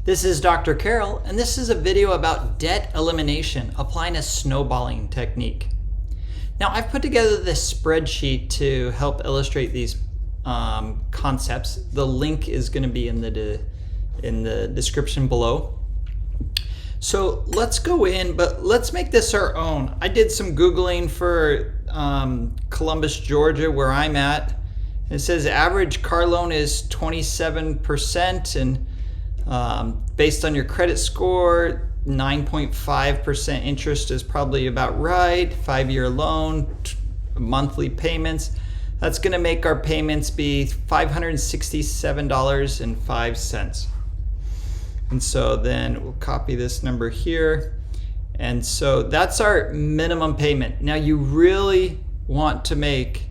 This is Dr. Carroll, and this is a video about debt elimination, applying a snowballing technique. Now, I've put together this spreadsheet to help illustrate these concepts. The link is going to be in the description below. So let's go in, but let's make this our own. I did some Googling for Columbus, Georgia, where I'm at. It says average car loan is 27%, and based on your credit score, 9.5% interest is probably about right. 5-year loan, monthly payments. That's going to make our payments be $567.05. And so then we'll copy this number here. And so that's our minimum payment. Now you really want to make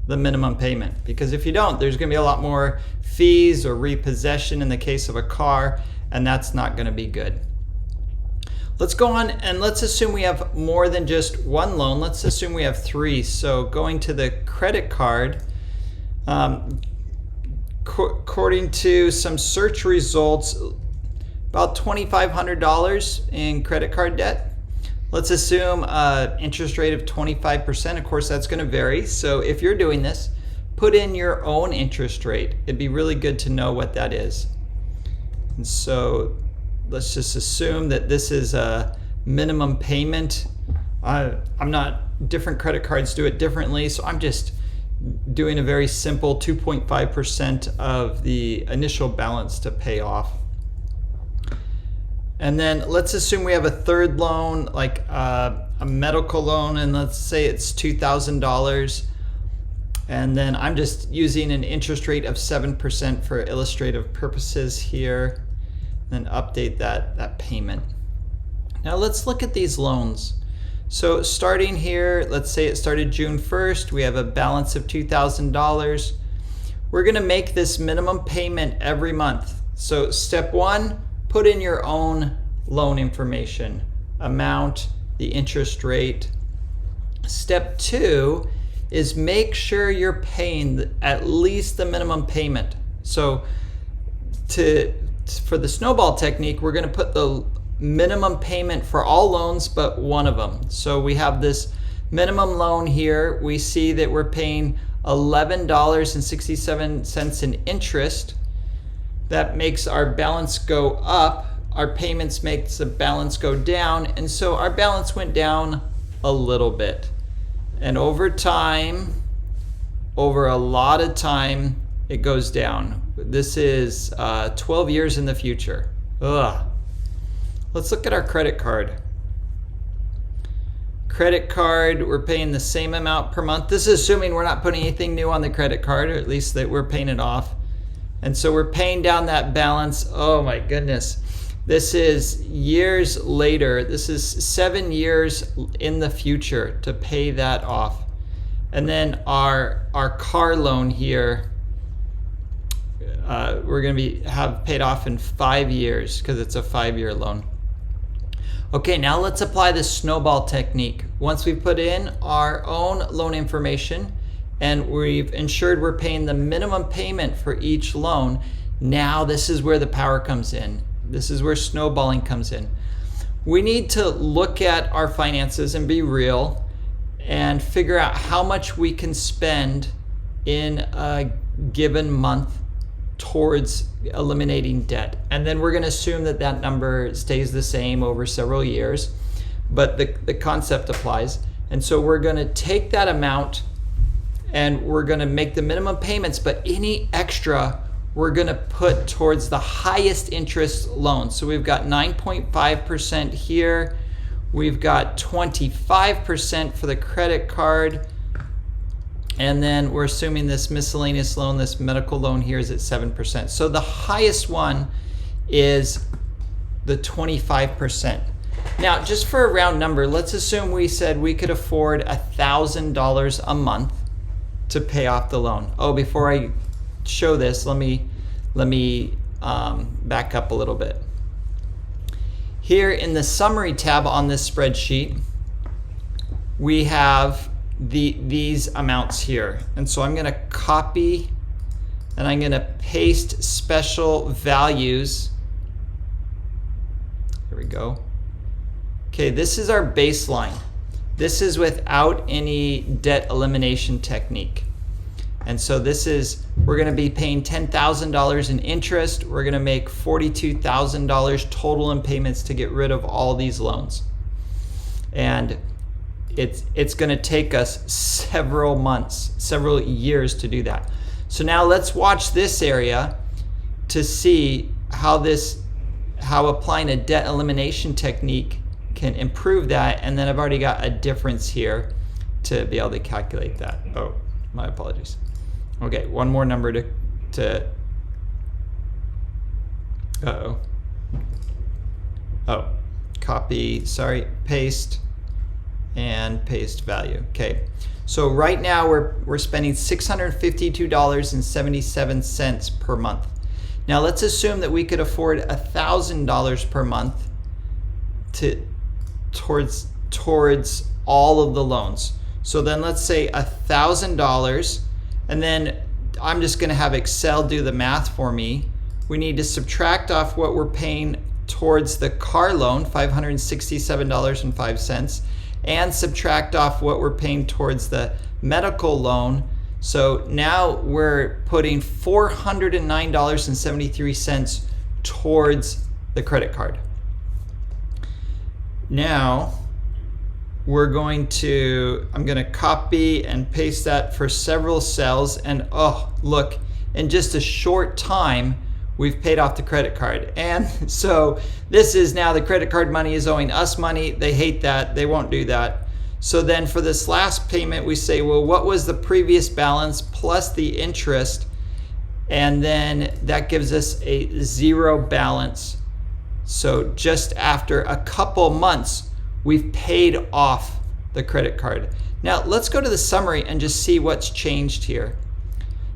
the minimum payment, because if you don't, there's going to be a lot more fees or repossession in the case of a car, and that's not going to be good. Let's go on and let's assume we have more than just one loan. Let's assume we have 3. So going to the credit card, according to some search results, about $2,500 in credit card debt. Let's assume interest rate of 25%. Of course, that's going to vary. So if you're doing this, put in your own interest rate. It'd be really good to know what that is. And so let's just assume that this is a minimum payment. Different credit cards do it differently, so I'm just doing a very simple 2.5% of the initial balance to pay off. And then let's assume we have a third loan, like a medical loan, and let's say it's $2,000. And then I'm just using an interest rate of 7% for illustrative purposes here. Then update that payment. Now let's look at these loans. So starting here, let's say it started June 1st. We have a balance of $2,000. We're going to make this minimum payment every month. So step 1, put in your own loan information, amount, the interest rate. Step 2 is make sure you're paying at least the minimum payment. So for the snowball technique, we're going to put the minimum payment for all loans but one of them. So we have this minimum loan here. We see that we're paying $11.67 in interest. That makes our balance go up. Our payments makes the balance go down. And so our balance went down a little bit. And over time, over a lot of time, it goes down. This is 12 years in the future. Ugh. Let's look at our credit card. Credit card, we're paying the same amount per month. This is assuming we're not putting anything new on the credit card, or at least that we're paying it off. And so we're paying down that balance. Oh my goodness. This is years later. This is 7 years in the future to pay that off. And then our car loan here, we're going to have paid off in 5 years because it's a 5-year loan. Okay, now let's apply the snowball technique. Once we put in our own loan information and we've ensured we're paying the minimum payment for each loan, now this is where the power comes in. This is where snowballing comes in. We need to look at our finances and be real and figure out how much we can spend in a given month towards eliminating debt. And then we're going to assume that that number stays the same over several years, but the concept applies. And so we're going to take that amount and we're going to make the minimum payments, but any extra we're going to put towards the highest interest loan. So we've got 9.5% here. We've got 25% for the credit card. And then we're assuming this miscellaneous loan, this medical loan here, is at 7%. So the highest one is the 25%. Now, just for a round number, let's assume we said we could afford $1,000 a month to pay off the loan. Oh, before I show this, let me back up a little bit. Here in the summary tab on this spreadsheet, we have these amounts here. And so I'm going to copy and I'm going to paste special values Here we go. Okay, this is our baseline. This is without any debt elimination technique. And so this is, we're going to be paying $10,000 in interest. We're going to make $42,000 total in payments to get rid of all these loans. And it's going to take us several months, several years to do that. So now let's watch this area to see how applying a debt elimination technique can improve that. And then I've already got a difference here to be able to calculate that. Oh, my apologies. Okay, one more number to copy, sorry, paste, and paste value. Okay, so right now we're spending $652.77 per month. Now let's assume that we could afford $1,000 per month towards all of the loans. So then let's say $1,000, and then I'm just going to have Excel do the math for me. We need to subtract off what we're paying towards the car loan, $567.05, and subtract off what we're paying towards the medical loan. So now we're putting $409.73 towards the credit card. Now I'm going to copy and paste that for several cells, and oh, look, in just a short time, we've paid off the credit card. And so this is now the credit card money is owing us money. They hate that. They won't do that. So then for this last payment, we say, well, what was the previous balance plus the interest? And then that gives us a zero balance. So just after a couple months, we've paid off the credit card. Now let's go to the summary and just see what's changed here.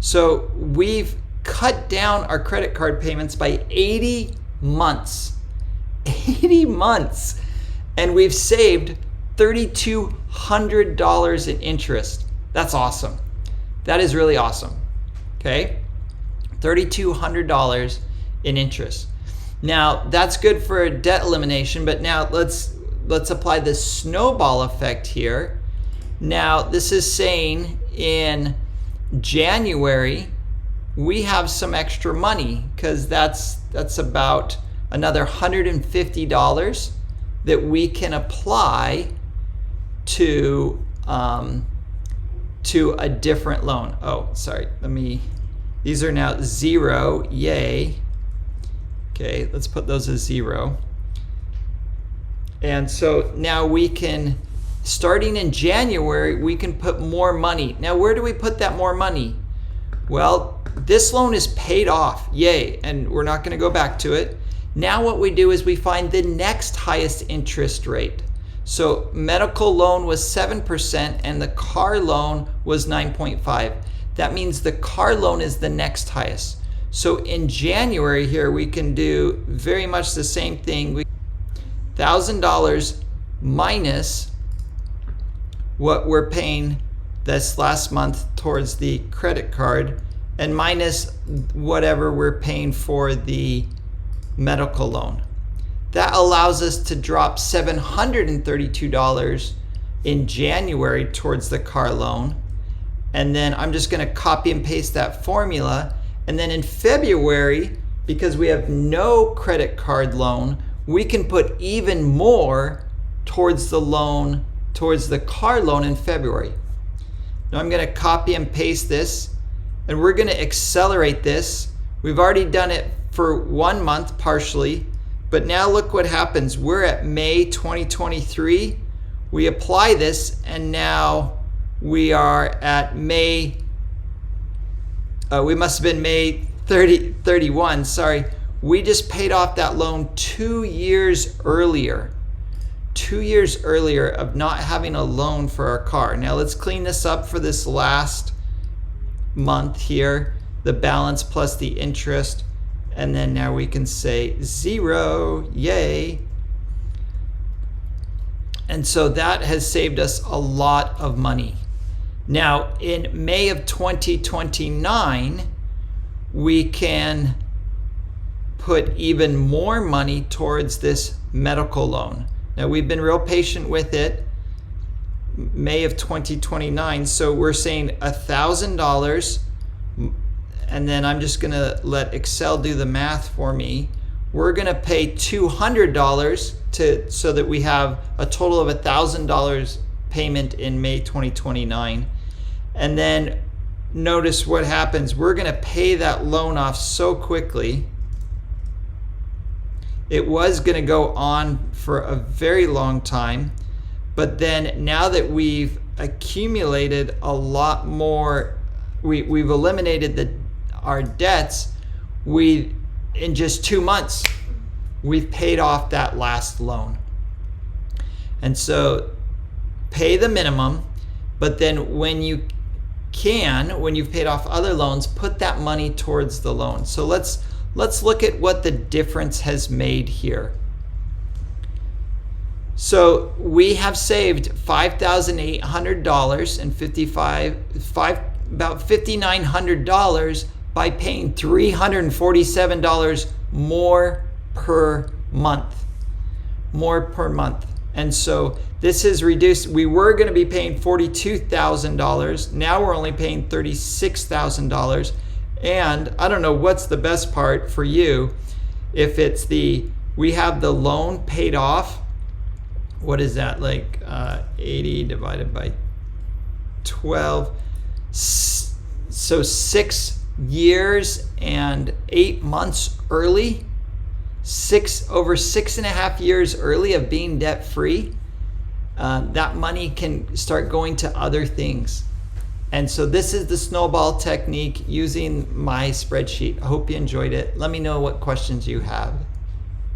So we've cut down our credit card payments by 80 months. 80 months. And we've saved $3,200 in interest. That's awesome. That is really awesome. Okay? $3,200 in interest. Now that's good for debt elimination, but now let's apply the snowball effect here. Now this is saying in January we have some extra money, because that's about another $150 that we can apply to a different loan. Oh, sorry. These are now zero. Yay. Okay, let's put those as zero. And so now we can, starting in January, we can put more money. Now, where do we put that more money? Well, this loan is paid off. Yay. And we're not going to go back to it. Now what we do is we find the next highest interest rate. So medical loan was 7% and the car loan was 9.5. That means the car loan is the next highest. So in January here, we can do very much the same thing. $1,000 minus what we're paying this last month towards the credit card, and minus whatever we're paying for the medical loan. That allows us to drop $732 in January towards the car loan. And then I'm just going to copy and paste that formula. And then in February, because we have no credit card loan, we can put even more towards the loan, towards the car loan in February. Now I'm going to copy and paste this, and we're going to accelerate this. We've already done it for 1 month partially, but now look what happens. We're at May 2023. We apply this, and now we are at May, we must have been May 31, sorry. We just paid off that loan 2 years earlier. 2 years earlier of not having a loan for our car. Now let's clean this up for this last month here, the balance plus the interest, and then now we can say zero, yay. And so that has saved us a lot of money. Now in May of 2029, we can put even more money towards this medical loan. Now we've been real patient with it, May of 2029, so we're saying $1,000, and then I'm just gonna let Excel do the math for me. We're gonna pay $200 so that we have a total of $1,000 payment in May 2029. And then notice what happens. We're gonna pay that loan off so quickly. It was gonna go on for a very long time, but then now that we've accumulated a lot more, we've eliminated our debts, in just 2 months, we've paid off that last loan. And so pay the minimum, but then when you've paid off other loans, put that money towards the loan. So let's look at what the difference has made here. So we have saved $5,800 and about $5,900 by paying $347 more per month. And so this is reduced. We were going to be paying $42,000. Now we're only paying $36,000. And I don't know what's the best part for you. If it's we have the loan paid off. What is that, like 80 divided by 12? So 6 years and 8 months early, over 6.5 years early of being debt free. That money can start going to other things. And so this is the Snowball technique using my spreadsheet. I hope you enjoyed it. Let me know what questions you have.